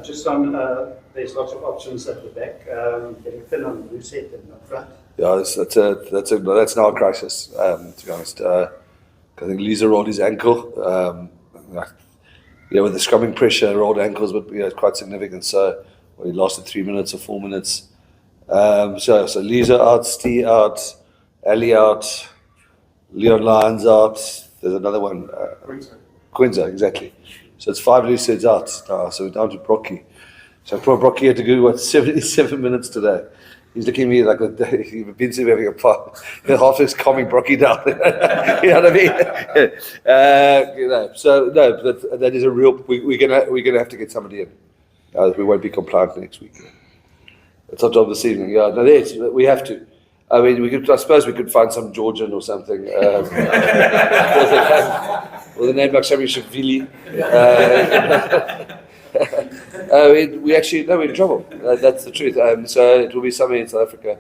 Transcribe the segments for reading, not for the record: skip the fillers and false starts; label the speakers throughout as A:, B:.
A: Just on, there's lots of options at the back. Getting thin on the loosehead and up front.
B: Yeah, that's now a crisis. To be honest, I think Lisa rolled his ankle. With the scrumming pressure, rolled ankles, but it's quite significant. So he lasted 3 minutes or 4 minutes. So Lisa out, Steve out, Ali out, Leon Lyons out. There's another one. Quinza, exactly. So it's 5 looseheads out now. So we're down to Brocky. So poor Brocky had to go 77 minutes today. He's looking at me like he's been to having a part. Half is calming Brocky down. You know what I mean? So no, that is a real. We're gonna have to get somebody in. We won't be compliant next week. It's our job this evening. Yeah, no, we have to. I mean, I suppose we could find some Georgian or something. With a name like Shamishvili. We're in trouble. That's the truth. So it will be somewhere in South Africa.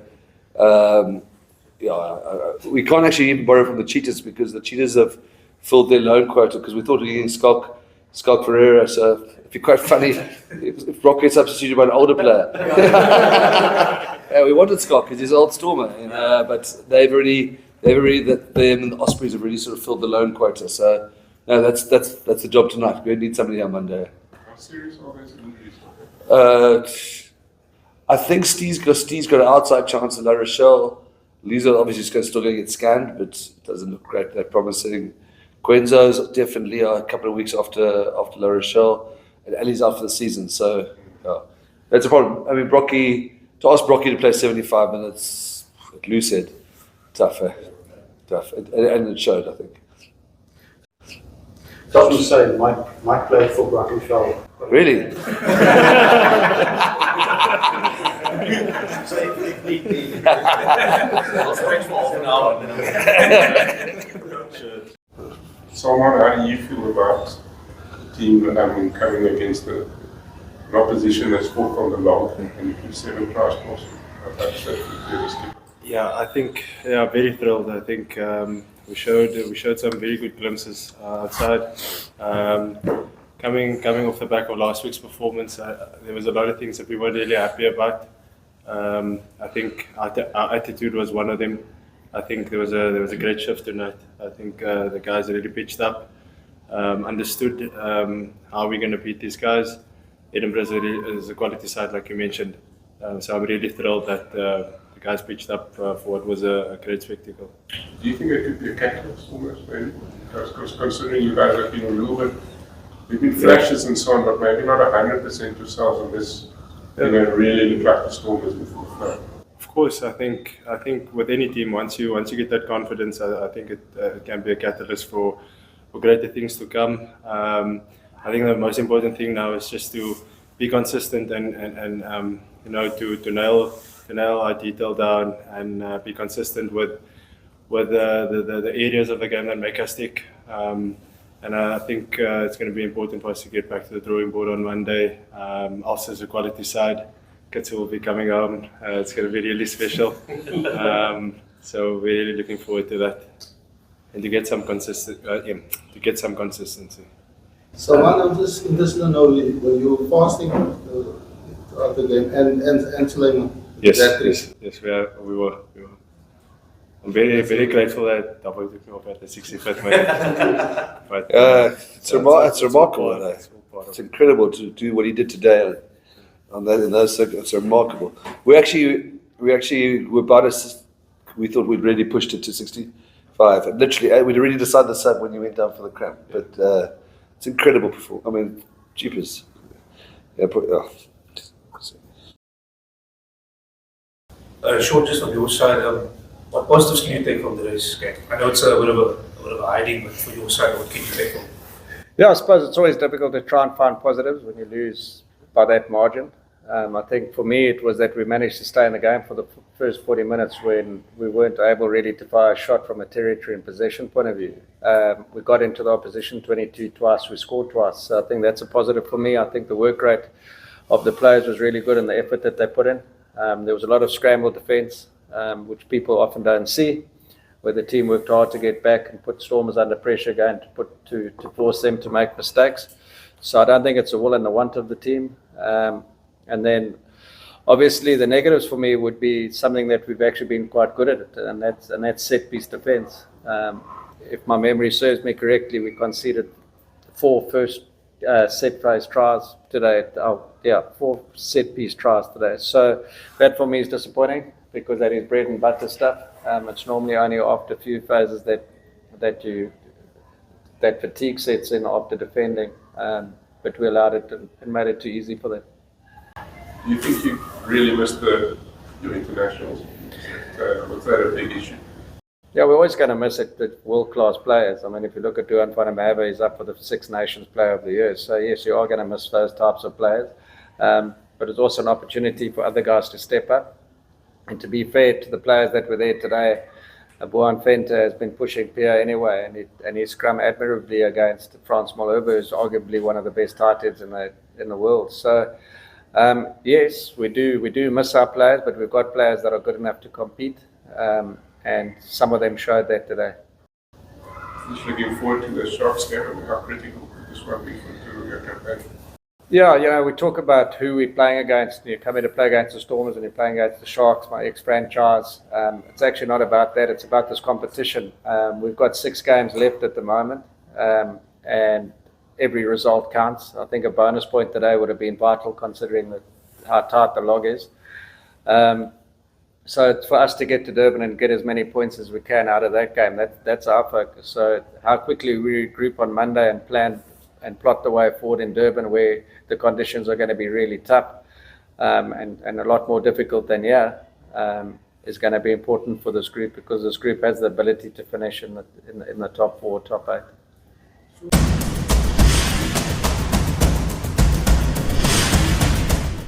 B: We can't actually even borrow from the Cheetahs because the Cheetahs have filled their loan quota because we thought we were getting Skalk Ferreira. So it'd be quite funny if Brock gets substituted by an older player. We wanted Skalk because he's an old Stormer, but them and the Ospreys have really sort of filled the loan quota. So no, that's the job tonight. We need somebody on Monday.
C: How serious are those injuries?
B: I think Steve's got an outside chance in La Rochelle. Lisa obviously is still going to get scanned, but it doesn't look great. They're promising. Quenzo's definitely a couple of weeks after La Rochelle, and Ali's out for the season. So that's a problem. I mean, to ask Brocky to play 75 minutes at loosehead, tough, and it showed, I think.
A: I was going to say, Mike played for Brackenfell.
B: Really?
C: Salman, how do you feel about the team coming against an opposition that's fought on the log and you keep 7 prize balls?
D: Yeah, I think very thrilled. I think we showed some very good glimpses outside. Coming off the back of last week's performance, there was a lot of things that we weren't really happy about. I think our attitude was one of them. I think there was a great shift tonight. I think the guys really pitched up, understood how we're going to beat these guys. Edinburgh is a quality side, like you mentioned. So I'm really thrilled that the guys pitched up for what was a great spectacle.
C: Do you think it could be a catalyst almost, maybe? Because considering you guys have been a little bit, we've been flashes and so on, but maybe not 100% yourselves on this. Really look like the Stormers before the flow.
D: Of course, I think with any team, once you get that confidence, I think it can be a catalyst for greater things to come. I think the most important thing now is just to be consistent and to nail our detail down and be consistent with the areas of the game that make us tick. And I think it's going to be important for us to get back to the drawing board on Monday. Also, as a quality side, kids will be coming home. It's going to be really special. So we're really looking forward to that and to get some consistency.
E: So one of this, in this, were you fasting throughout the game and Suleiman?
D: Yes, we were. I'm very grateful that Dobson took me off at the 65th minute. But
B: it's remarkable. It's incredible to do what he did today. In those circumstances, it's remarkable. We actually were about we thought we'd really pushed it to 65. And literally, we'd already decided the sub when you went down for the cramp. But it's incredible performance. I mean, jeepers.
F: Sean, just on your side, what positives can you take from today's game? I know it's a bit of a hiding, but for your side, what can you take from?
G: Yeah, I suppose it's always difficult to try and find positives when you lose by that margin. I think for me it was that we managed to stay in the game for the first 40 minutes when we weren't able really to fire a shot from a territory and possession point of view. We got into the opposition 22 twice, we scored twice. So I think that's a positive for me. I think the work rate of the players was really good and the effort that they put in. There was a lot of scramble defence, which people often don't see, where the team worked hard to get back and put Stormers under pressure again to force them to make mistakes. So I don't think it's a will and the want of the team. And then obviously the negatives for me would be something that we've actually been quite good at, and that's set piece defence. If my memory serves me correctly, we conceded 4 first set piece tries today. 4 set piece tries today. So that for me is disappointing because that is bread and butter stuff. It's normally only after a few phases that fatigue sets in after defending, but we allowed it and made it too easy for them.
C: Do you think you really missed your internationals? Was that a big issue?
G: Yeah, we're always going to miss it with world-class players. I mean, if you look at Duan van der Merwe, he's up for the Six Nations Player of the Year. So yes, you are going to miss those types of players. But it's also an opportunity for other guys to step up. And to be fair to the players that were there today, Boan Venter has been pushing Pierre anyway, and he scrum admirably against Frans Malherbe, who's arguably one of the best tight ends in the world. So yes, we do miss our players, but we've got players that are good enough to compete, and some of them showed that today.
C: Just looking forward to the Sharks game and how critical this one be for your campaign.
G: Yeah, we talk about who we're playing against. You come here to play against the Stormers and you're playing against the Sharks, my ex-franchise. It's actually not about that. It's about this competition. We've got 6 games left at the moment, and every result counts. I think a bonus point today would have been vital considering how tight the log is. So it's for us to get to Durban and get as many points as we can out of that game. That's our focus. So how quickly we regroup on Monday and plan and plot the way forward in Durban, where the conditions are going to be really tough and a lot more difficult than here, is going to be important for this group, because this group has the ability to finish in the top 4, top 8.